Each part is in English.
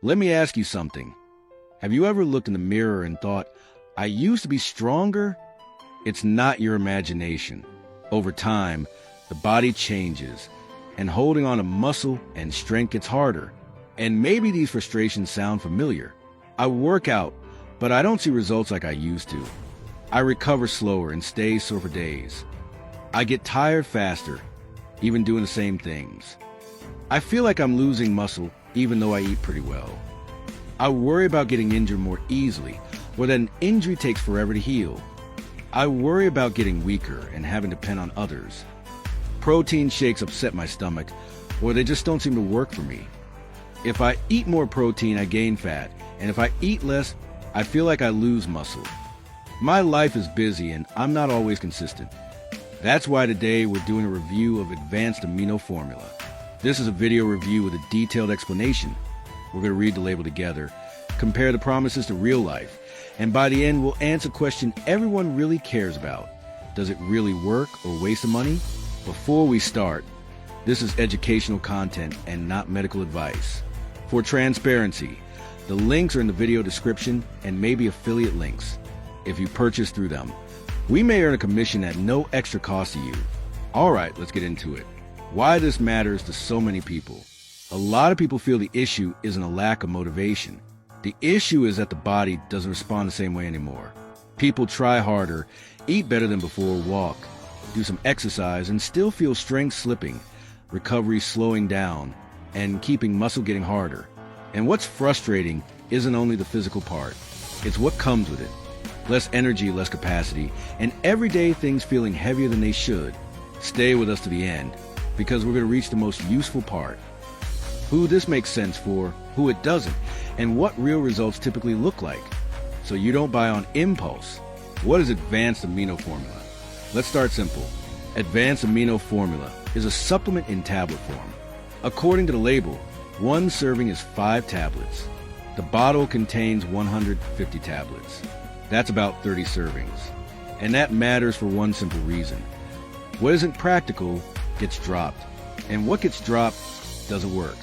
Let me ask you something. Have you ever looked in the mirror and thought, I used to be stronger? It's not your imagination. Over time, the body changes, and holding on to muscle and strength gets harder. And maybe these frustrations sound familiar. I work out, but I don't see results like I used to. I recover slower and stay sore for days. I get tired faster, even doing the same things. I feel like I'm losing muscle even though I eat pretty well. I worry about getting injured more easily, or that an injury takes forever to heal. I worry about getting weaker and having to depend on others. Protein shakes upset my stomach, or they just don't seem to work for me. If I eat more protein, I gain fat, and if I eat less, I feel like I lose muscle. My life is busy and I'm not always consistent. That's why today we're doing a review of Advanced Amino Formula. This is a video review with a detailed explanation. We're going to read the label together, compare the promises to real life, and by the end we'll answer a question everyone really cares about. Does it really work or waste of money? Before we start, this is educational content and not medical advice. For transparency, the links are in the video description and maybe affiliate links if you purchase through them. We may earn a commission at no extra cost to you. All right, let's get into it. Why this matters to so many people. A lot of people feel the issue isn't a lack of motivation. The issue is that the body doesn't respond the same way anymore. People try harder, eat better than before, walk, do some exercise, and still feel strength slipping, recovery slowing down, and keeping muscle getting harder. And what's frustrating isn't only the physical part, it's what comes with it. Less energy, less capacity, and everyday things feeling heavier than they should. Stay with us to the end, because we're going to reach the most useful part. Who this makes sense for, who it doesn't, and what real results typically look like. So you don't buy on impulse. What is Advanced Amino Formula? Let's start simple. Advanced Amino Formula is a supplement in tablet form. According to the label, one serving is 5 tablets. The bottle contains 150 tablets. That's about 30 servings. And that matters for one simple reason. What isn't practical gets dropped. And what gets dropped doesn't work.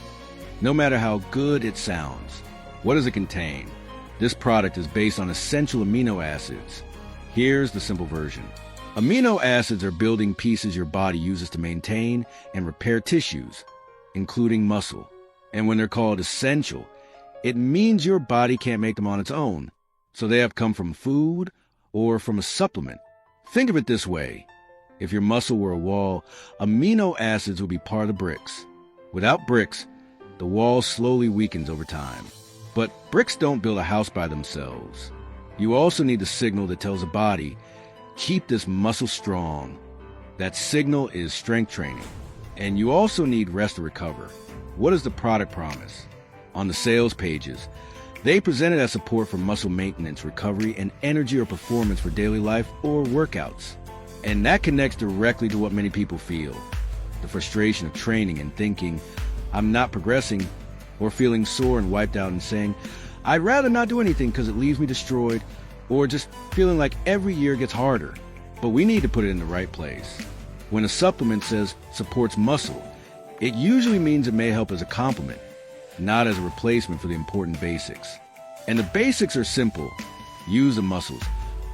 No matter how good it sounds. What does it contain? This product is based on essential amino acids. Here's the simple version. Amino acids are building pieces your body uses to maintain and repair tissues, including muscle. And when they're called essential, it means your body can't make them on its own. So they have come from food or from a supplement. Think of it this way. If your muscle were a wall, amino acids would be part of the bricks. Without bricks, the wall slowly weakens over time. But bricks don't build a house by themselves. You also need the signal that tells the body, keep this muscle strong. That signal is strength training. And you also need rest to recover. What is the product promise? On the sales pages, they present it as support for muscle maintenance, recovery, and energy or performance for daily life or workouts. And that connects directly to what many people feel. The frustration of training and thinking, I'm not progressing, or feeling sore and wiped out and saying, I'd rather not do anything because it leaves me destroyed, or just feeling like every year gets harder. But we need to put it in the right place. When a supplement says supports muscle, it usually means it may help as a complement, not as a replacement for the important basics. And the basics are simple. Use the muscles,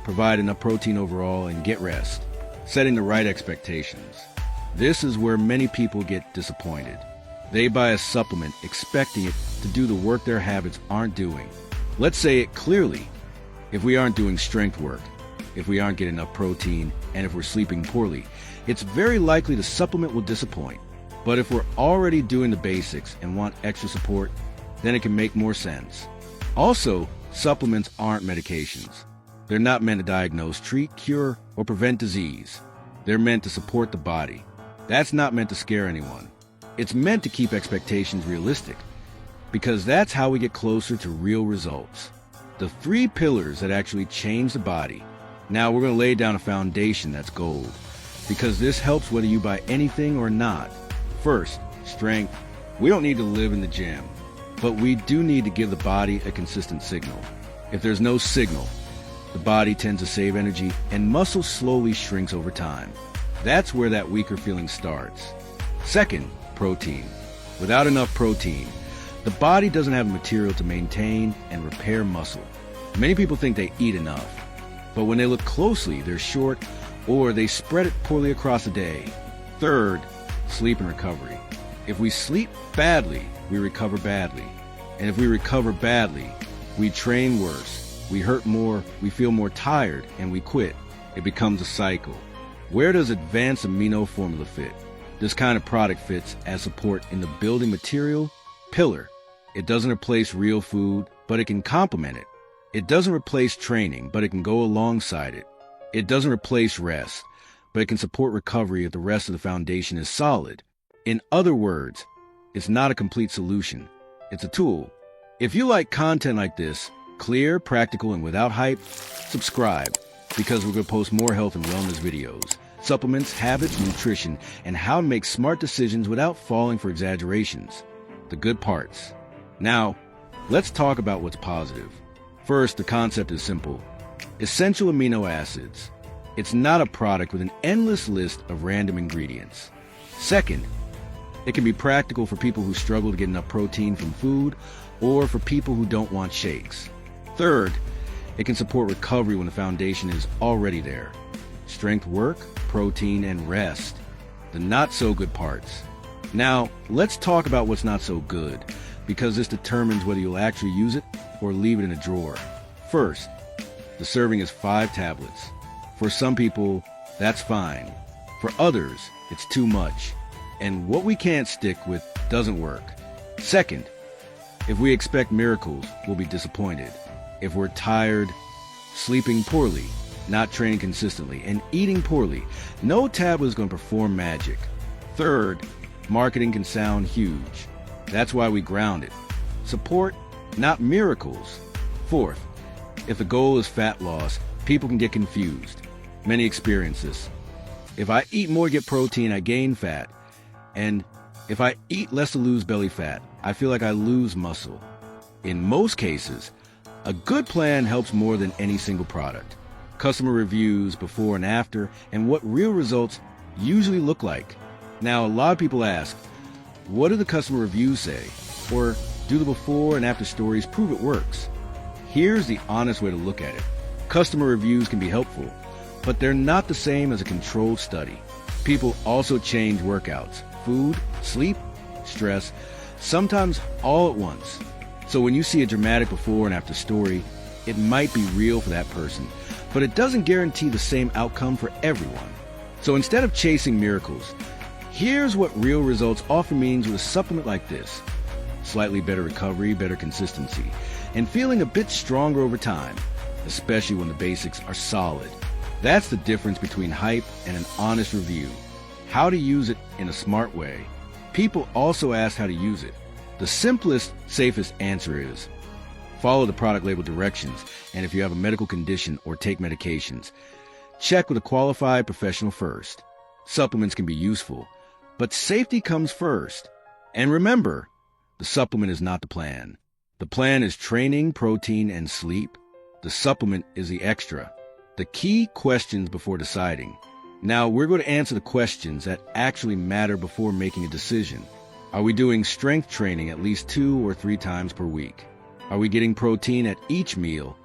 provide enough protein overall, and get rest. Setting the right expectations. This is where many people get disappointed. They buy a supplement expecting it to do the work their habits aren't doing. Let's say it clearly. If we aren't doing strength work, if we aren't getting enough protein, and if we're sleeping poorly, it's very likely the supplement will disappoint. But if we're already doing the basics and want extra support, then it can make more sense. Also, supplements aren't medications. They're not meant to diagnose, treat, cure, or prevent disease. They're meant to support the body. That's not meant to scare anyone. It's meant to keep expectations realistic, because that's how we get closer to real results. The 3 pillars that actually change the body. Now we're going to lay down a foundation that's gold, because this helps whether you buy anything or not. First, strength. We don't need to live in the gym, but we do need to give the body a consistent signal. If there's no signal, the body tends to save energy and muscle slowly shrinks over time. That's where that weaker feeling starts. Second, protein. Without enough protein, The body doesn't have the material to maintain and repair muscle. Many people think they eat enough, but when they look closely, they're short or they spread it poorly across the day. Third, sleep and recovery. If we sleep badly, we recover badly. And if we recover badly, we train worse, we hurt more, we feel more tired, and we quit. It becomes a cycle. Where does Advanced Amino Formula fit? This kind of product fits as support in the building material pillar. It doesn't replace real food, but it can complement it. It doesn't replace training, but it can go alongside it. It doesn't replace rest, but it can support recovery if the rest of the foundation is solid. In other words, it's not a complete solution. It's a tool. If you like content like this, clear, practical, and without hype, subscribe, because we're going to post more health and wellness videos, supplements, habits, nutrition, and how to make smart decisions without falling for exaggerations. The good parts. Now, let's talk about what's positive. First, the concept is simple. Essential amino acids. It's not a product with an endless list of random ingredients. Second, it can be practical for people who struggle to get enough protein from food or for people who don't want shakes. Third, it can support recovery when the foundation is already there. Strength work, protein, and rest. The not so good parts. Now, let's talk about what's not so good, because this determines whether you'll actually use it or leave it in a drawer. First, the serving is 5 tablets. For some people, that's fine. For others, it's too much. And what we can't stick with doesn't work. Second, if we expect miracles, we'll be disappointed. If we're tired, sleeping poorly, not training consistently, and eating poorly, no tablet is going to perform magic. Third, marketing can sound huge. That's why we ground it. Support, not miracles. Fourth, if the goal is fat loss, people can get confused. Many experience this. If I eat more to get protein, I gain fat. And if I eat less to lose belly fat, I feel like I lose muscle. In most cases, a good plan helps more than any single product. Customer reviews before and after, and what real results usually look like. Now, a lot of people ask, what do the customer reviews say? Or do the before and after stories prove it works? Here's the honest way to look at it. Customer reviews can be helpful, but they're not the same as a controlled study. People also change workouts, food, sleep, stress, sometimes all at once. So when you see a dramatic before and after story, it might be real for that person, but it doesn't guarantee the same outcome for everyone. So instead of chasing miracles, here's what real results often means with a supplement like this. Slightly better recovery, better consistency, and feeling a bit stronger over time, especially when the basics are solid. That's the difference between hype and an honest review. How to use it in a smart way. People also ask how to use it. The simplest, safest answer is follow the product label directions, and if you have a medical condition or take medications, check with a qualified professional first. Supplements can be useful, but safety comes first. And remember, the supplement is not the plan. The plan is training, protein, and sleep. The supplement is the extra. The key questions before deciding. Now, we're going to answer the questions that actually matter before making a decision. Are we doing strength training at least 2 or 3 times per week? Are we getting protein at each meal,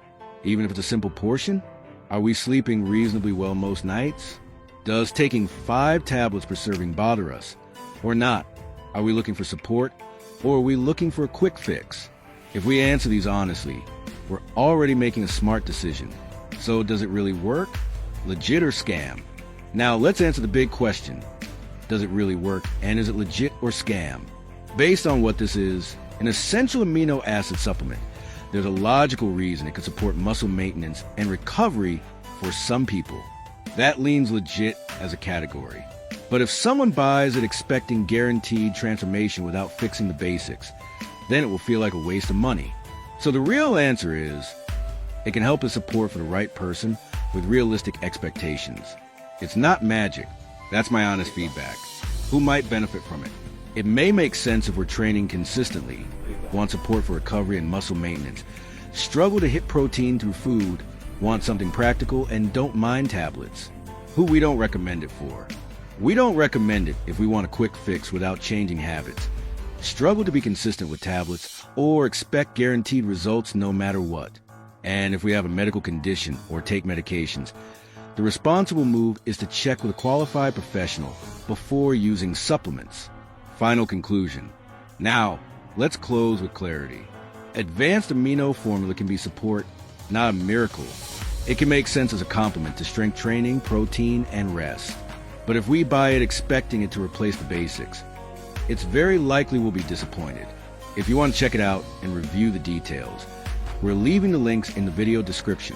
even if it's a simple portion? Are we sleeping reasonably well most nights? Does taking 5 tablets per serving bother us? Or not? Are we looking for support, or are we looking for a quick fix? If we answer these honestly, we're already making a smart decision. So does it really work? Legit or scam? Now let's answer the big question. Does it really work, and is it legit or scam? Based on what this is, an essential amino acid supplement, there's a logical reason it could support muscle maintenance and recovery for some people. That leans legit as a category. But if someone buys it expecting guaranteed transformation without fixing the basics, then it will feel like a waste of money. So the real answer is, it can help as support for the right person with realistic expectations. It's not magic. That's my honest feedback. Who might benefit from it? It may make sense if we're training consistently, want support for recovery and muscle maintenance, struggle to hit protein through food, want something practical, and don't mind tablets. Who we don't recommend it for. We don't recommend it if we want a quick fix without changing habits. struggle to be consistent with tablets, or expect guaranteed results no matter what. And if we have a medical condition or take medications, the responsible move is to check with a qualified professional before using supplements. Final conclusion. Now, let's close with clarity. Advanced Amino Formula can be support, not a miracle. It can make sense as a complement to strength training, protein, and rest. But if we buy it expecting it to replace the basics, it's very likely we'll be disappointed. If you want to check it out and review the details, we're leaving the links in the video description.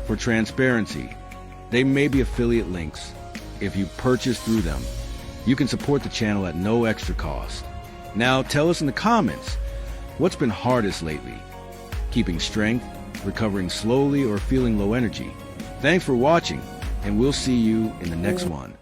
For transparency, they may be affiliate links. If you purchase through them, you can support the channel at no extra cost. Now tell us in the comments, what's been hardest lately? Keeping strength, recovering slowly, or feeling low energy? Thanks for watching, and we'll see you in the next one.